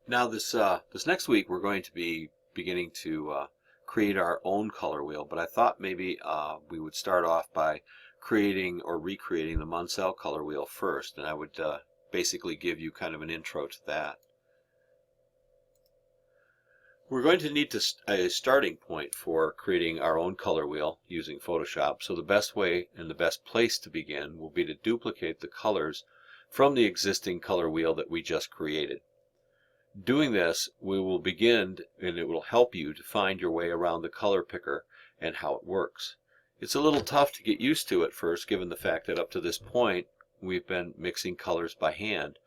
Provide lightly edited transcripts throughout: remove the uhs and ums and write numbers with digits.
Now this next week we're going to be beginning to create our own color wheel, but I thought maybe we would start off by creating or recreating the Munsell color wheel first, and I would basically give you kind of an intro to that. We're going to need a starting point for creating our own color wheel using Photoshop, so the best way and the best place to begin will be to duplicate the colors from the existing color wheel that we just created. Doing this, we will begin, and it will help you to find your way around the color picker and how it works. It's a little tough to get used to at first, given the fact that up to this point we've been mixing colors by hand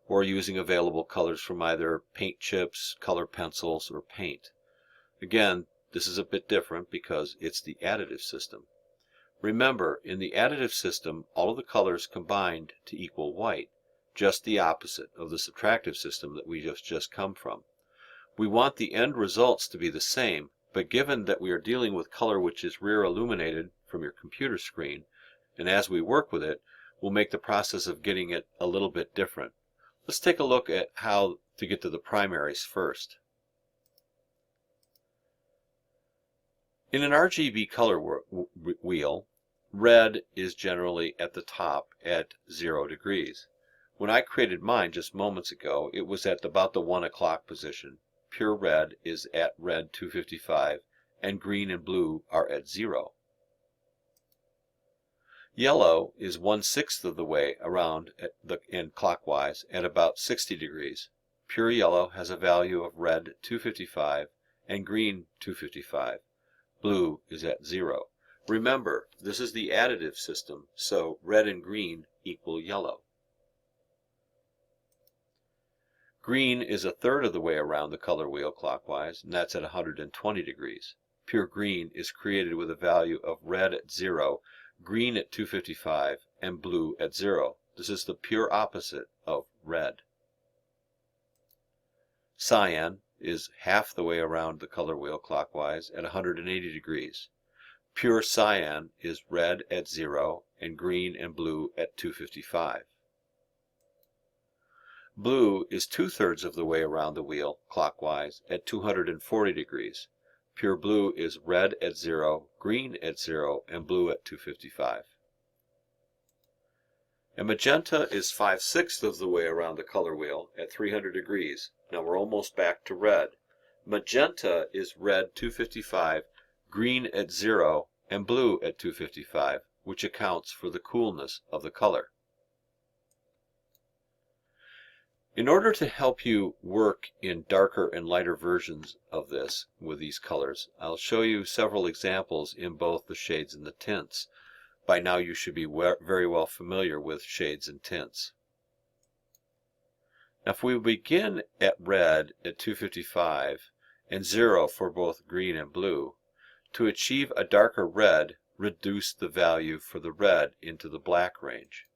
or using available colors from either paint chips, color pencils, or paint. Again, this is a bit different because it's the additive system. Remember, in the additive system, all of the colors combined to equal white, just the opposite of the subtractive system that we just come from. We want the end results to be the same, but given that we are dealing with color which is rear illuminated from your computer screen, and as we work with it, we'll make the process of getting it a little bit different. Let's take a look at how to get to the primaries first. In an RGB color wheel, red is generally at the top at 0 degrees. When I created mine just moments ago, it was at about the 1 o'clock position. Pure red is at red 255, and green and blue are at 0. Yellow is 1/6 of the way around and clockwise at about 60 degrees. Pure yellow has a value of red 255 and green 255. Blue is at 0. Remember, this is the additive system, so red and green equal yellow. Green is 1/3 of the way around the color wheel clockwise, and that's at 120 degrees. Pure green is created with a value of red at 0, green at 255, and blue at 0. This is the pure opposite of red. Cyan is half the way around the color wheel clockwise at 180 degrees. Pure cyan is red at 0, and green and blue at 255. Blue is 2/3 of the way around the wheel clockwise at 240 degrees. Pure blue is red at 0, green at 0, and blue at 255. And magenta is 5/6 of the way around the color wheel at 300 degrees. Now we're almost back to red. Magenta is red 255, green at 0, and blue at 255, which accounts for the coolness of the color. In order to help you work in darker and lighter versions of this with these colors, I'll show you several examples in both the shades and the tints. By now you should be very well familiar with shades and tints. Now if we begin at red at 255 and 0 for both green and blue, to achieve a darker red, reduce the value for the red into the black range.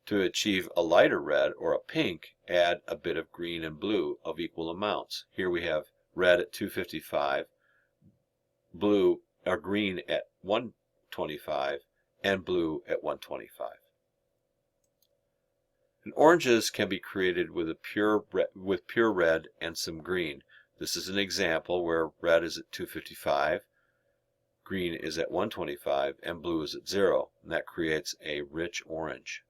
To achieve a lighter red or a pink, add a bit of green and blue of equal amounts. Here we have red at 255, blue or green at 125, and blue at 125. And oranges can be created with pure red and some green. This is an example where red is at 255, green is at 125, and blue is at 0, and that creates a rich orange.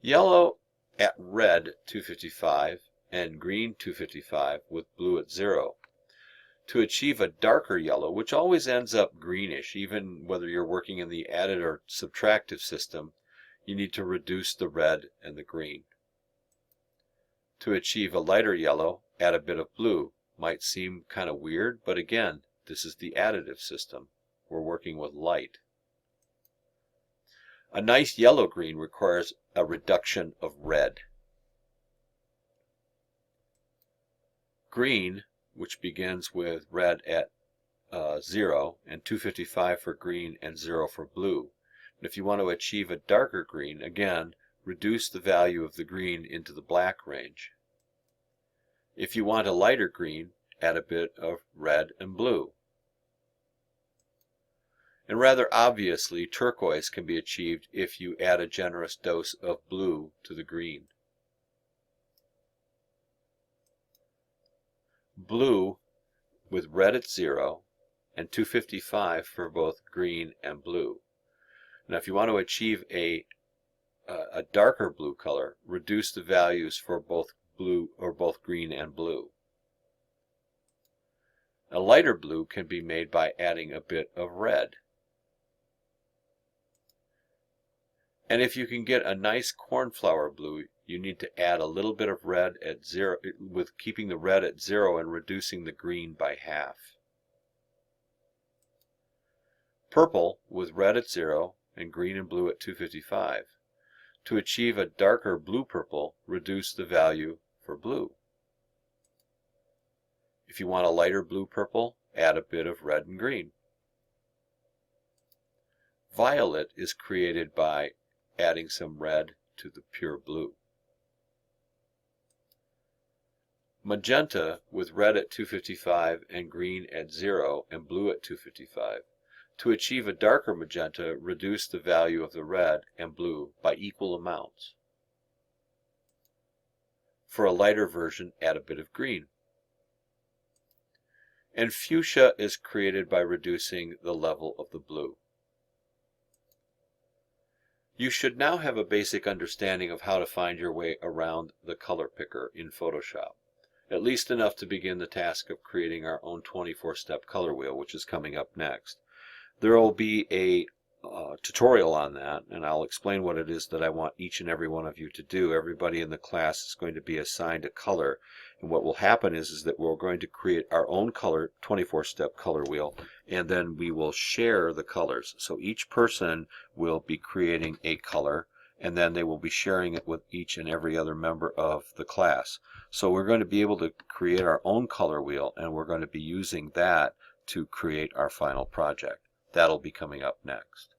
Yellow at red 255 and green 255 with blue at 0. To achieve a darker yellow, which always ends up greenish, even whether you're working in the added or subtractive system, you need to reduce the red and the green. To achieve a lighter yellow, add a bit of blue. Might seem kind of weird, but again, this is the additive system. We're working with light. A nice yellow-green requires a reduction of red. Green, which begins with red at 0 and 255 for green and 0 for blue. And if you want to achieve a darker green, again, reduce the value of the green into the black range. If you want a lighter green, add a bit of red and blue. And rather obviously, turquoise can be achieved if you add a generous dose of blue to the green. blue with red at 0, and 255 for both green and blue. Now if you want to achieve a darker blue color, reduce the values for both blue or both green and blue. A lighter blue can be made by adding a bit of red. And if you can get a nice cornflower blue, you need to add a little bit of red at 0, with keeping the red at 0 and reducing the green by half. Purple with red at 0 and green and blue at 255. To achieve a darker blue-purple, reduce the value for blue. If you want a lighter blue-purple, add a bit of red and green. Violet is created by adding some red to the pure blue. Magenta with red at 255 and green at 0 and blue at 255. To achieve a darker magenta, reduce the value of the red and blue by equal amounts. For a lighter version, add a bit of green. And fuchsia is created by reducing the level of the blue. You should now have a basic understanding of how to find your way around the color picker in Photoshop, at least enough to begin the task of creating our own 24-step color wheel, which is coming up next. There will be a tutorial on that, and I'll explain what it is that I want each and every one of you to do. Everybody in the class is going to be assigned a color, and what will happen is that we're going to create our own color 24-step color wheel, and then we will share the colors. So each person will be creating a color, and then they will be sharing it with each and every other member of the class. So we're going to be able to create our own color wheel, and we're going to be using that to create our final project. That'll be coming up next.